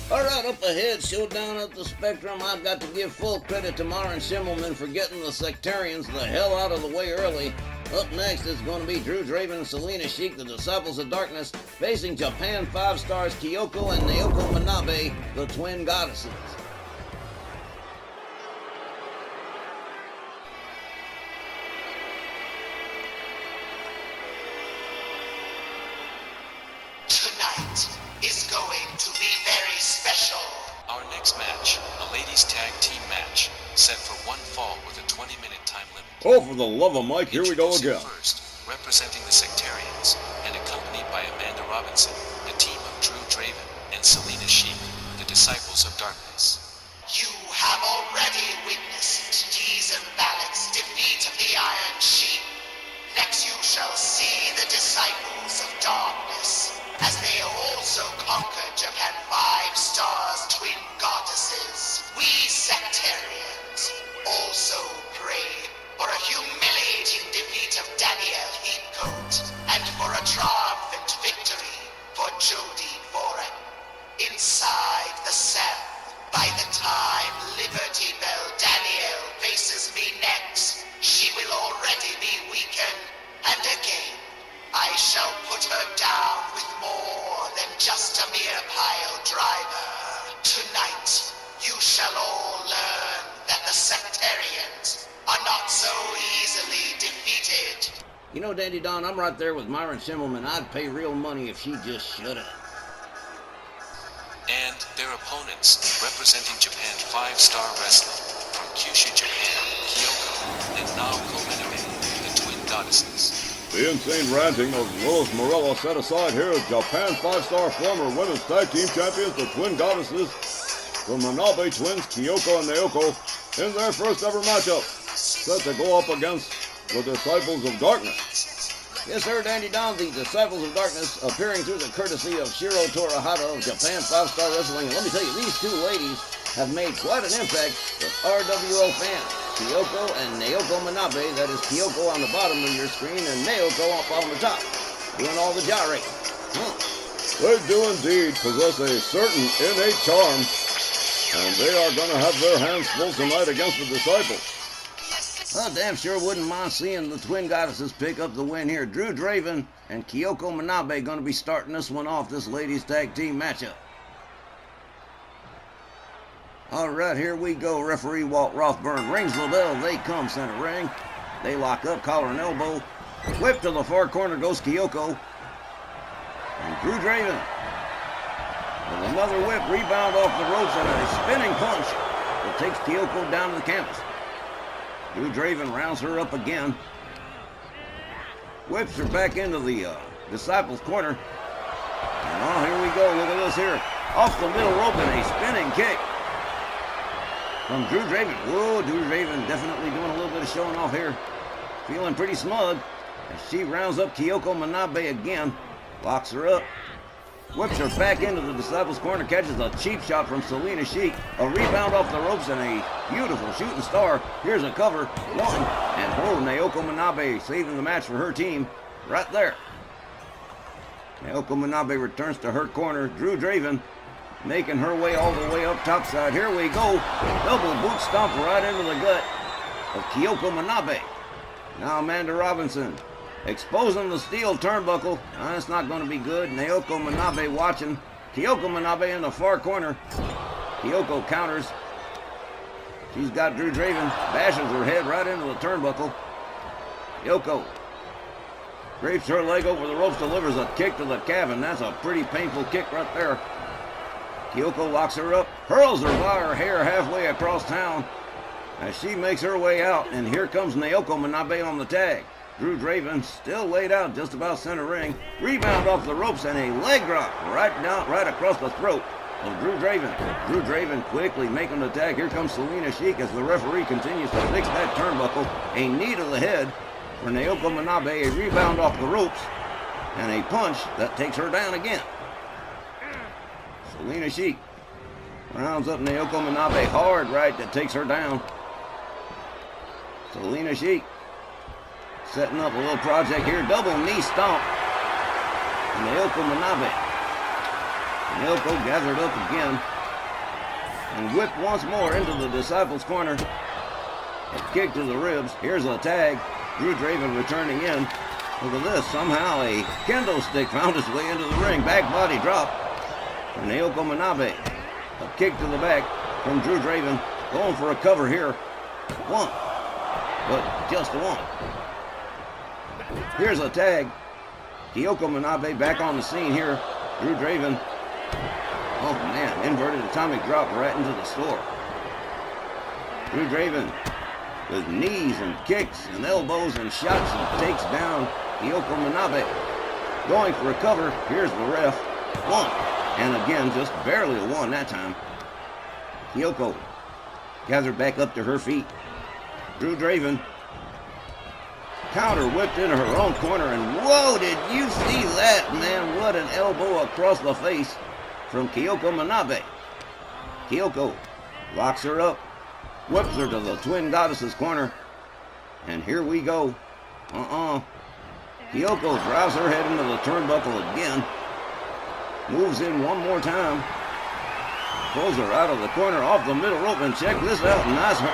Alright, up ahead, showdown up the spectrum. I've got to give full credit to Myron Schimmelman for getting the sectarians the hell out of the way early. Up next is going to be Drew Draven and Selena Sheik, the Disciples of Darkness, facing Japan 5 Stars Kyoko and Naoko Manabe, the Twin Goddesses. Tonight is going to be very special. Our next match, a ladies tag team match, set for one fall with a 20-minute time limit. Oh, for the love of Mike, here we go again. First, representing the Sectarians, and accompanied by Amanda Robinson, the team of Drew Draven and Selena Sheik, the Disciples of Darkness. You have already witnessed Deez and Balak's defeat of the Iron Sheik. Next you shall see the Disciples of Darkness, as they also conquered Japan 5 Stars Twin Goddesses. We Sectarians also pray for a humiliating defeat of Danielle Heathcote, and for a triumphant victory for Jodie Foran. Inside the cell, by the time Liberty Bell Danielle faces me next, she will already be weakened, and again, I shall put her down with more than just a mere pile driver. Tonight, you shall all learn that the Sectarians are not so easily defeated. You know, Dandy Don, I'm right there with Myron Schimmelman. I'd pay real money if she just shut up. And their opponents, representing Japan 5-Star Wrestling, from Kyushu, Japan, Kyoko, and Naoko Manabe, the Twin Goddesses. The insane ranting of Lois Morella set aside here as Japan 5-Star former women's tag team champions, the Twin Goddesses, the Manabe twins, Kyoko and Naoko, in their first ever matchup, set to go up against the Disciples of Darkness. Yes, sir, Dandy Don, the Disciples of Darkness, appearing through the courtesy of Shiro Torahata of Japan 5-Star Wrestling. And let me tell you, these two ladies have made quite an impact with RWO fans. Kyoko and Naoko Manabe, that is Kyoko on the bottom of your screen and Naoko up on the top, doing all the gyrating. They do indeed possess a certain innate charm, and they are going to have their hands full tonight against the Disciples. I damn sure wouldn't mind seeing the Twin Goddesses pick up the win here. Drew Draven and Kyoko Manabe going to be starting this one off, this ladies tag team matchup. All right, here we go. Referee Walt Rothburn rings the bell. They come center ring. They lock up, collar and elbow. Whip to the far corner goes Kyoko. And Drew Draven with another whip, rebound off the ropes and a spinning punch that takes Kyoko down to the canvas. Drew Draven rounds her up again. Whips her back into the Disciples corner. And oh, here we go. Look at this here. Off the middle rope and a spinning kick from Drew Draven. Whoa, Drew Draven definitely doing a little bit of showing off here. Feeling pretty smug as she rounds up Kyoko Manabe again. Locks her up. Whips her back into the Disciples corner. Catches a cheap shot from Selena Sheik. A rebound off the ropes and a beautiful shooting star. Here's a cover. One. And oh, Naoko Manabe saving the match for her team right there. Naoko Manabe returns to her corner. Drew Draven making her way all the way up topside. Here we go. Double boot stomp right into the gut of Kyoko Manabe. Now Amanda Robinson exposing the steel turnbuckle. That's not going to be good. Naoko Manabe watching. Kyoko Manabe in the far corner. Kyoko counters. She's got Drew Draven. Bashes her head right into the turnbuckle. Kyoko drapes her leg over the ropes, delivers a kick to the calf, and that's a pretty painful kick right there. Kyoko locks her up, hurls her by her hair halfway across town as she makes her way out, and here comes Naoko Manabe on the tag. Drew Draven still laid out just about center ring. Rebound off the ropes and a leg drop right across the throat of Drew Draven. Drew Draven quickly making the tag. Here comes Selena Sheik as the referee continues to fix that turnbuckle. A knee to the head for Naoko Manabe. A rebound off the ropes and a punch that takes her down again. Selena Sheik rounds up Naoko Manabe hard right that takes her down. Selena Sheik setting up a little project here. Double knee stomp. Naoko Manabe. Naoko gathered up again. and whipped once more into the Disciples' corner. A kick to the ribs. Here's a tag. Drew Draven returning in. Look at this. Somehow a kendo stick found its way into the ring. Back body drop for Naoko Manabe. A kick to the back from Drew Draven. Going for a cover here. One. But just one. Here's a tag. Kyoko Manabe back on the scene here. Drew Draven. Oh man, inverted atomic drop right into the store. Drew Draven with knees and kicks and elbows and shots and takes down Kyoko Manabe. Going for a cover. Here's the ref. One. And again, just barely a one that time. Kyoko gathered back up to her feet. Drew Draven counter whipped into her own corner, and whoa, did you see that, man? What an elbow across the face from Kyoko Manabe. Kyoko locks her up, whips her to the Twin Goddesses corner, and here we go. Kyoko drives her head into the turnbuckle again, moves in one more time, pulls her out of the corner off the middle rope, and check this out,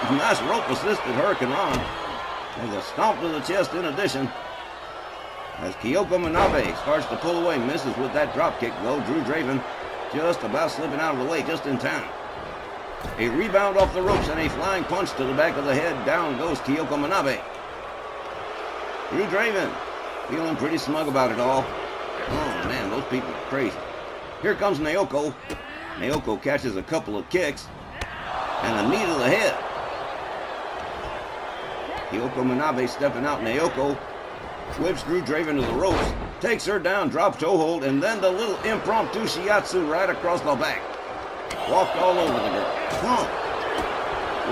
nice rope assisted Hurricane Ron with a stomp to the chest in addition. As Kyoko Manabe starts to pull away, misses with that drop kick though. Drew Draven just about slipping out of the way just in time. A rebound off the ropes and a flying punch to the back of the head. Down goes Kyoko Manabe. Drew Draven feeling pretty smug about it all. Oh man, those people are crazy. Here comes Naoko. Naoko catches a couple of kicks and a knee to the head. Kyoko Manabe stepping out. Naoko whips Drew Draven to the ropes, takes her down, drop toe hold, and then the little impromptu shiatsu right across the back. Walked all over the girl.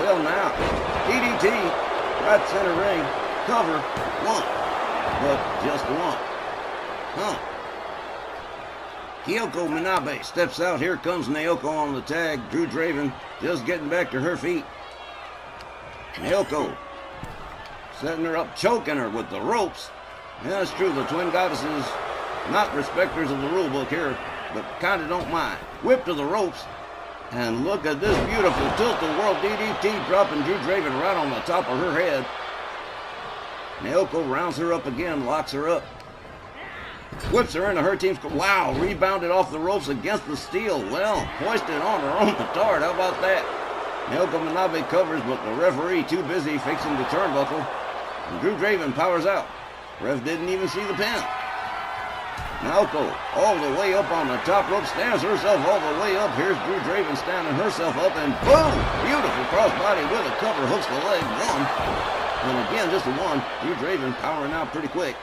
Well now, DDT, right center ring, cover, one, but just one. Kyoko Manabe steps out. Here comes Naoko on the tag. Drew Draven just getting back to her feet. Naoko setting her up, choking her with the ropes. Yeah, that's true. The Twin Goddesses, not respecters of the rule book here, but kind of don't mind. Whip to the ropes. And look at this beautiful tilt-a-whirl DDT dropping Drew Draven right on the top of her head. Naoko rounds her up again, locks her up. Whips her into her team's... Wow, rebounded off the ropes against the steel. Well, hoisted on her own petard. How about that? Naoko Manabe covers, but the referee too busy fixing the turnbuckle. And Drew Draven powers out. Ref didn't even see the pin. Naoko all the way up on the top rope, stands herself all the way up. Here's Drew Draven standing herself up, and boom! Beautiful crossbody with a cover, hooks the leg, one. And again, just a one. Drew Draven powering out pretty quick.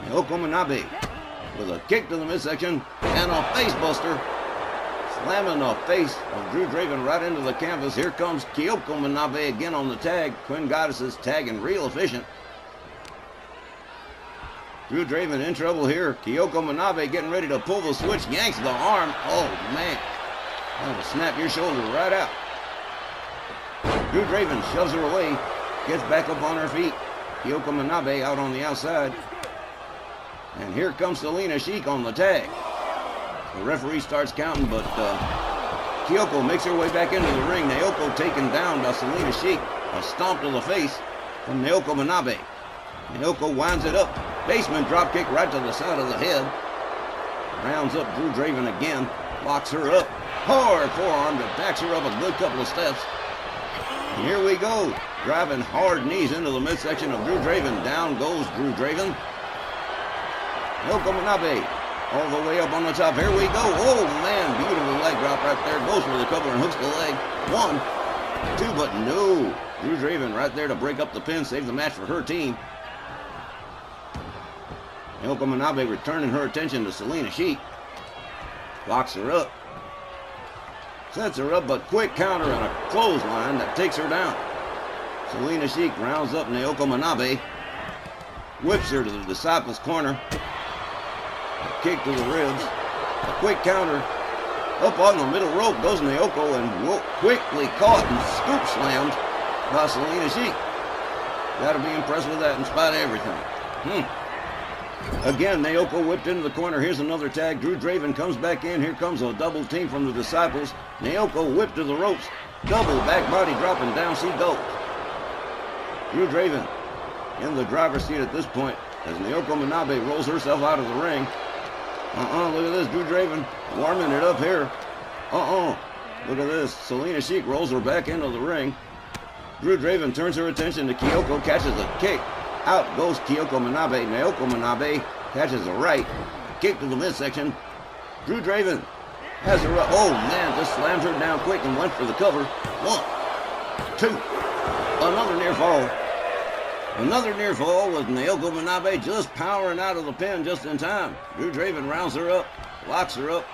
Naoko Manabe with a kick to the midsection and a face buster, slamming the face of Drew Draven right into the canvas. Here comes Kyoko Manabe again on the tag. Twin Goddesses tagging real efficient. Drew Draven in trouble here. Kyoko Manabe getting ready to pull the switch, yanks the arm. Oh man, that'll snap your shoulder right out. Drew Draven shoves her away, gets back up on her feet. Kyoko Manabe out on the outside. And here comes Selena Sheik on the tag. The referee starts counting, but Kyoko makes her way back into the ring. Naoko taken down by Selena Sheik. A stomp to the face from Naoko Manabe. Naoko winds it up. Basement dropkick right to the side of the head. Rounds up Drew Draven again. Locks her up. Hard forearm that backs her up a good couple of steps. And here we go. Driving hard knees into the midsection of Drew Draven. Down goes Drew Draven. Naoko Manabe all the way up on the top. Here we go. Oh, man. Beautiful leg drop right there. Goes for the cover and hooks the leg. One, two, but no. Drew Draven right there to break up the pin. Save the match for her team. Naoko Manabe returning her attention to Selena Sheik. Locks her up. Sets her up, but quick counter and a clothesline that takes her down. Selena Sheik rounds up Naoko Manabe. Whips her to the Disciples' corner. A kick to the ribs. A quick counter. Up on the middle rope goes Naoko and quickly caught and scoop slammed by Selena Sheik. Gotta be impressed with that in spite of everything. Again, Naoko whipped into the corner. Here's another tag. Drew Draven comes back in. Here comes a double team from the Disciples. Naoko whipped to the ropes. Double back body drop, and down she goes. Drew Draven in the driver's seat at this point as Naoko Manabe rolls herself out of the ring. Look at this. Drew Draven warming it up here. Look at this. Selena Sheik rolls her back into the ring. Drew Draven turns her attention to Kyoko, catches a kick. Out goes Kyoko Manabe. Naoko Manabe catches a right. Kick to the midsection. Drew Draven has her up. Oh, man, just slammed her down quick and went for the cover. 1, 2. Another near fall. Another near fall with Naoko Manabe just powering out of the pin just in time. Drew Draven rounds her up, locks her up,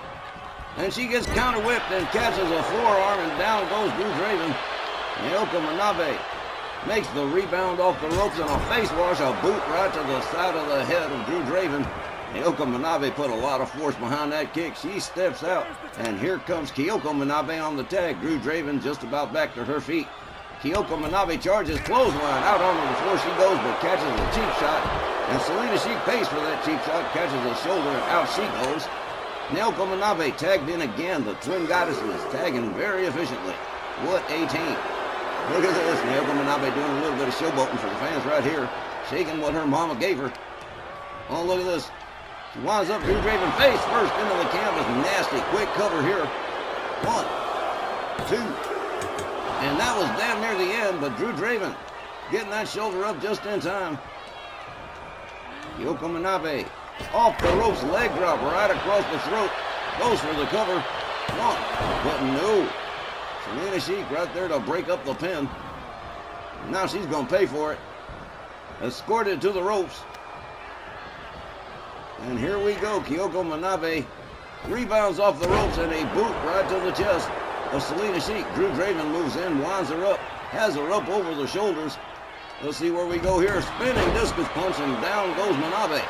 and she gets counter whipped and catches a forearm, and down goes Drew Draven. Naoko Manabe makes the rebound off the ropes and a face wash, a boot right to the side of the head of Drew Draven. Naoko Manabe put a lot of force behind that kick. She steps out, and here comes Kyoko Manabe on the tag. Drew Draven just about back to her feet. Kyoko Manabe charges clothesline. Out onto the floor she goes, but catches a cheap shot. And Selena Sheik pays for that cheap shot, catches a shoulder, and out she goes. Naoko Manabe tagged in again. The Twin Goddesses tagging very efficiently. What a team. Look at this. Naoko Manabe doing a little bit of showboating for the fans right here. Shaking what her mama gave her. Oh, look at this. She winds up Drew Draven face first into the canvas. Nasty quick cover here. 1, 2. And that was damn near the end, but Drew Draven getting that shoulder up just in time. Kyoko Manabe off the ropes, leg drop right across the throat. Goes for the cover. 1, but no. Selena Sheik right there to break up the pin. Now she's going to pay for it. Escorted to the ropes. And here we go. Kyoko Manabe rebounds off the ropes and a boot right to the chest of Selena Sheik. Drew Draven moves in, winds her up, has her up over the shoulders. Let's see where we go here. Spinning discus punch, and down goes Manabe.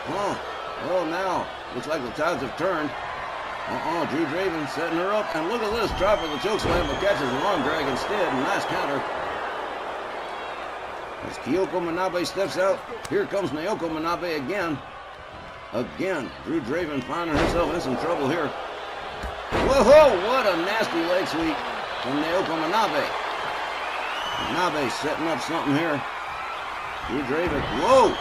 Well, now looks like the tides have turned. Drew Draven setting her up, and look at this. Try for the choke slam, but catches an arm drag instead. Nice counter. As Kyoko Manabe steps out, here comes Naoko Manabe again. Again, Drew Draven finding herself in some trouble here. Whoa, what a nasty leg sweep from Naoko Manabe. Manabe setting up something here. Drew Draven, whoa,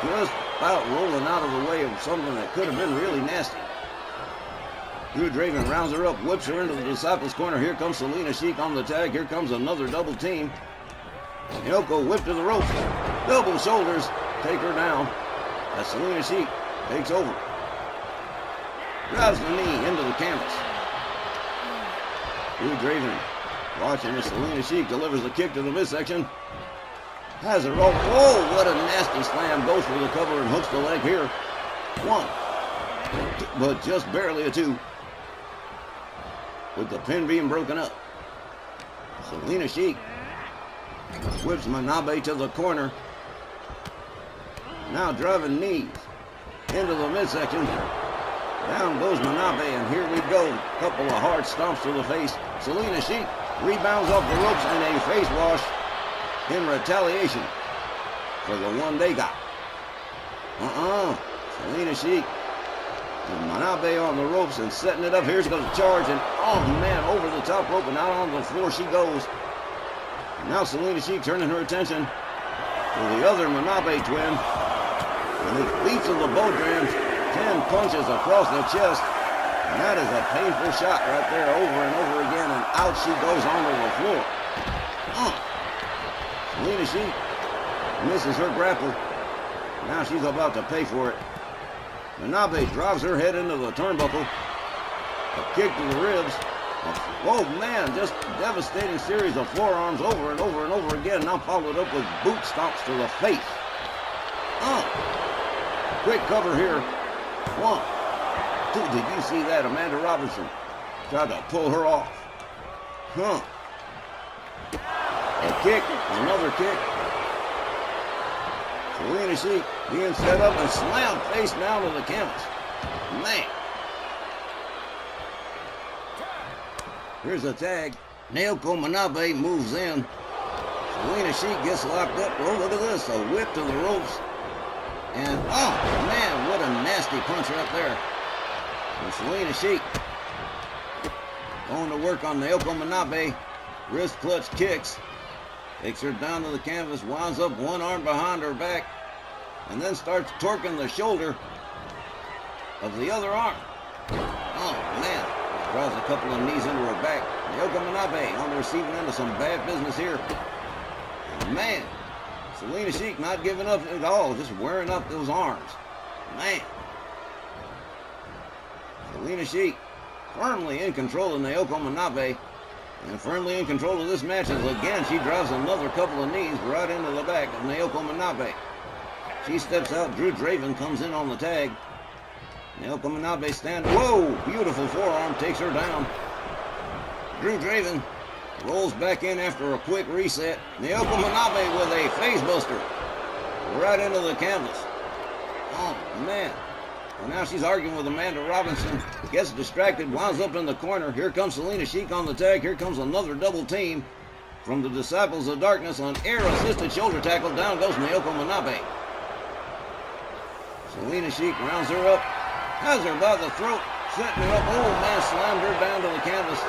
just about rolling out of the way of something that could have been really nasty. Drew Draven rounds her up, whips her into the Disciples' corner. Here comes Selena Sheik on the tag. Here comes another double team. Naoko whipped to the ropes. Double shoulders take her down as Selena Sheik takes over. Drives the knee into the canvas. Drew Draven watching as Selena Sheik delivers a kick to the midsection. Has her roll. Oh, what a nasty slam. Goes for the cover and hooks the leg here. 1, 2, but just barely a 2. With the pin being broken up. Selena Sheik whips Manabe to the corner. Now driving knees into the midsection. Down goes Manabe, and here we go. Couple of hard stomps to the face. Selena Sheik rebounds off the ropes and a face wash in retaliation for the one they got. Selena Sheik and Manabe on the ropes and setting it up. Here's going to charge, and oh man, over the top rope and out on the floor she goes. Now Selena Sheik turning her attention to the other Manabe twin. And he leaps to the Bodhrán, 10 punches across the chest. And that is a painful shot right there, over and over again, and out she goes onto the floor. Selena Sheik misses her grapple. Now she's about to pay for it. Manabe drives her head into the turnbuckle. A kick to the ribs. Oh man, just devastating series of forearms over and over and over again. Now followed up with boot stomps to the face. Quick cover here. 1, 2. Did you see that? Amanda Robinson tried to pull her off. A kick, another kick. Selena Sheik being set up and slammed face down to the canvas. Man. Here's a tag. Naoko Manabe moves in. Selena Sheik gets locked up. Oh, look at this. A whip to the ropes. And, oh, man, what a nasty punch right there. And Selena Sheik going to work on Naoko Manabe. Wrist clutch kicks. Takes her down to the canvas, winds up one arm behind her back, and then starts torquing the shoulder of the other arm. Oh, man. Draws a couple of knees into her back. Naoko Manabe on the receiving end of some bad business here. And man, Selena Sheik not giving up at all, just wearing up those arms. Man. Selena Sheik firmly in control of Naoko Manabe. And firmly in control of this match as again she drives another couple of knees right into the back of Naoko Manabe. She steps out. Drew Draven comes in on the tag. Naoko Manabe stands. Whoa! Beautiful forearm takes her down. Drew Draven rolls back in after a quick reset. Naoko Manabe with a face buster right into the canvas. Oh, man. Well, now she's arguing with Amanda Robinson. Gets distracted, winds up in the corner. Here comes Selena Sheik on the tag. Here comes another double team from the Disciples of Darkness on air-assisted shoulder tackle. Down goes Naoko Manabe. Selena Sheik rounds her up, has her by the throat, setting her up. Oh, man, slammed her down to the canvas.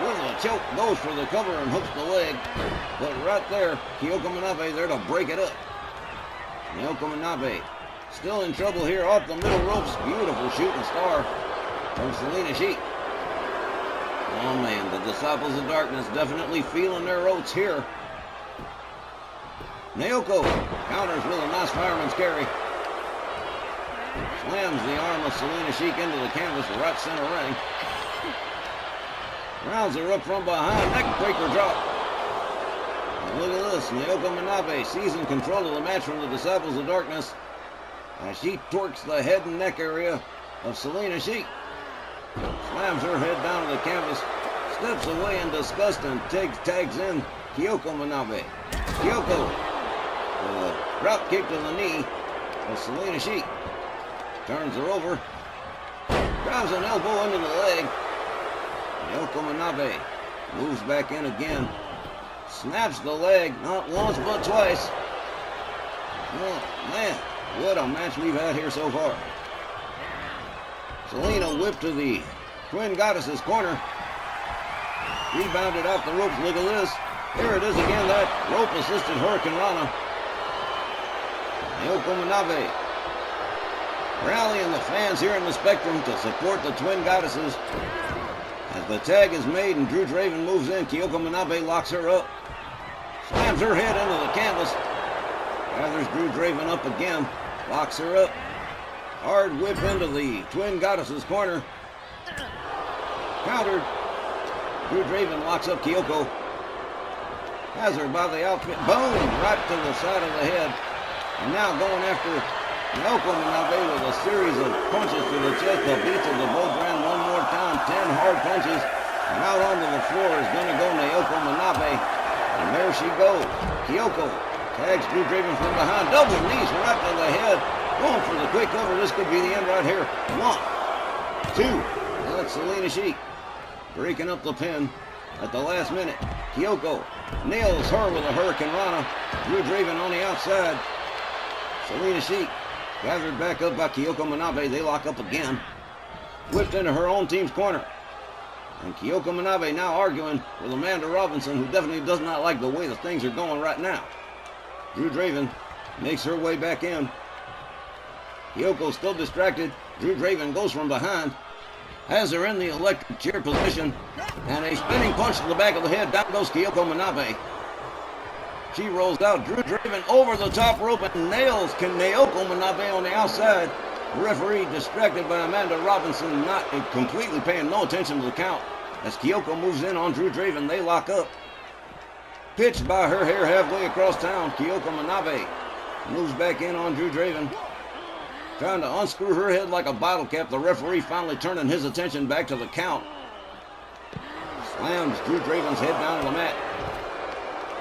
With a choke, goes for the cover and hooks the leg. But right there, Naoko Manabe there to break it up. Naoko Manabe still in trouble here off the middle ropes. Beautiful shooting star from Selena Sheik. Oh man, the Disciples of Darkness definitely feeling their oats here. Naoko counters with a nice fireman's carry. Slams the arm of Selena Sheik into the canvas right center ring. Rounds her up from behind, neck breaker drop. And look at this, Naoko Manabe seizing control of the match from the Disciples of Darkness as she torques the head and neck area of Selena Sheik. Slams her head down to the canvas, steps away in disgust and tags in Naoko Manabe. Kyoko with a drop kick to the knee of Selena Sheik. Turns her over, drives an elbow into the leg. Naoko Manabe moves back in again, snaps the leg, not once but twice. Oh man, what a match we've had here so far. Selena whipped to the Twin Goddesses corner. Rebounded off the ropes. Look at this. Here it is again, that rope-assisted Hurricane Rana. Naoko Manabe rallying the fans here in the Spectrum to support the Twin Goddesses. As the tag is made and Drew Draven moves in, Naoko Manabe locks her up. Slams her head into the canvas. Gathers Drew Draven up again. Locks her up. Hard whip into the Twin Goddesses corner. Countered. Drew Draven locks up Kyoko. Has her by the outfit. Boom! Right to the side of the head. And now going after Naoko Manabe with a series of punches to the chest. The beats of the bow brand one more time. 10 hard punches. And out onto the floor is going to go Naoko Manabe. And there she goes. Kyoko tags Drew Draven from behind. Double knees right to the head. Going for the quick cover. This could be the end right here. 1, 2. That's Selena Sheik breaking up the pin at the last minute. Kyoko nails her with a Hurricane Rana. Drew Draven on the outside. Selena Sheik gathered back up by Naoko Manabe. They lock up again. Whipped into her own team's corner. And Naoko Manabe now arguing with Amanda Robinson, who definitely does not like the way the things are going right now. Drew Draven makes her way back in. Kyoko still distracted. Drew Draven goes from behind. Has her in the electric chair position. And a spinning punch to the back of the head. Down goes Naoko Manabe. She rolls out. Drew Draven over the top rope and nails Naoko Manabe on the outside. The referee distracted by Amanda Robinson, not completely paying no attention to the count. As Kyoko moves in on Drew Draven, they lock up. Pitched by her hair halfway across town, Naoko Manabe moves back in on Drew Draven. Trying to unscrew her head like a bottle cap. The referee finally turning his attention back to the count. Slams Drew Draven's head down to the mat.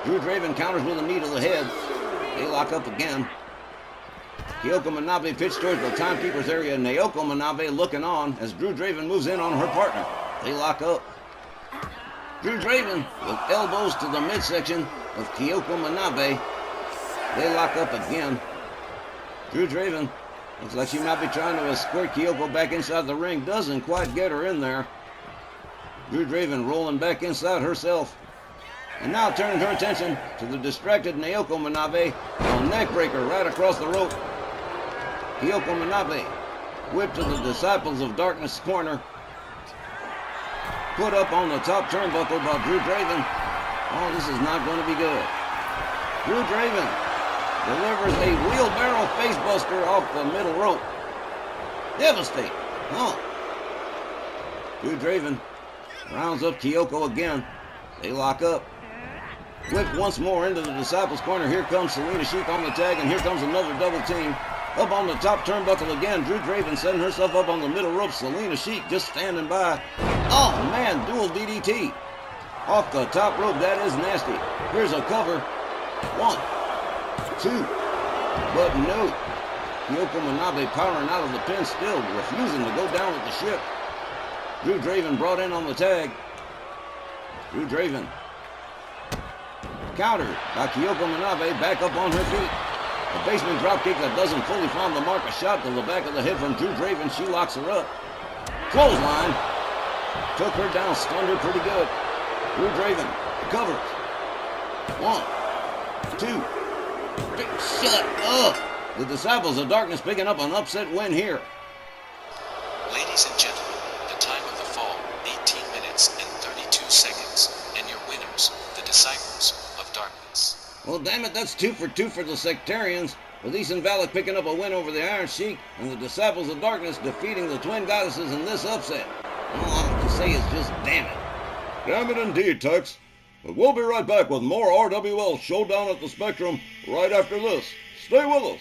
Drew Draven counters with a knee to the head. They lock up again. Naoko Manabe pitched towards the timekeeper's area. Naoko Manabe looking on as Drew Draven moves in on her partner. They lock up. Drew Draven with elbows to the midsection of Naoko Manabe. They lock up again. Drew Draven looks like she might be trying to escort Kyoko back inside the ring. Doesn't quite get her in there. Drew Draven rolling back inside herself. And now turning her attention to the distracted Naoko Manabe. A neck breaker right across the rope. Kyoko Manabe whipped to the Disciples of Darkness corner. Put up on the top turnbuckle by Drew Draven. Oh, this is not going to be good. Drew Draven delivers a wheelbarrow facebuster off the middle rope. Devastating. Oh. Drew Draven rounds up Kyoko again. They lock up. Whipped once more into the Disciples corner. Here comes Selena Sheik on the tag, and here comes another double team. Up on the top turnbuckle again. Drew Draven setting herself up on the middle rope. Selena Sheik just standing by. Oh man, dual DDT. Off the top rope, that is nasty. Here's a cover. 1, 2. But no. Kyoko Manabe powering out of the pin, still refusing to go down with the ship. Drew Draven brought in on the tag. Drew Draven countered by Kyoko Manabe, back up on her feet. A basement dropkick that doesn't fully find the mark. A shot to the back of the head from Drew Draven. She locks her up. Clothesline. Took her down, stunned her pretty good. Drew Draven covers. 1, 2, 3. Shut up. The Disciples of Darkness picking up an upset win here. Ladies and gentlemen, the time of the fall, 18 minutes and 32 seconds. And your winners, the Disciples of Darkness. Well, damn it, that's 2 for 2 for the Sectarians, with Ethan Valak picking up a win over the Iron Sheik, and the Disciples of Darkness defeating the Twin Goddesses in this upset. All I have to say is just damn it. Damn it indeed, Tex. But we'll be right back with more RWL Showdown at the Spectrum right after this. Stay with us.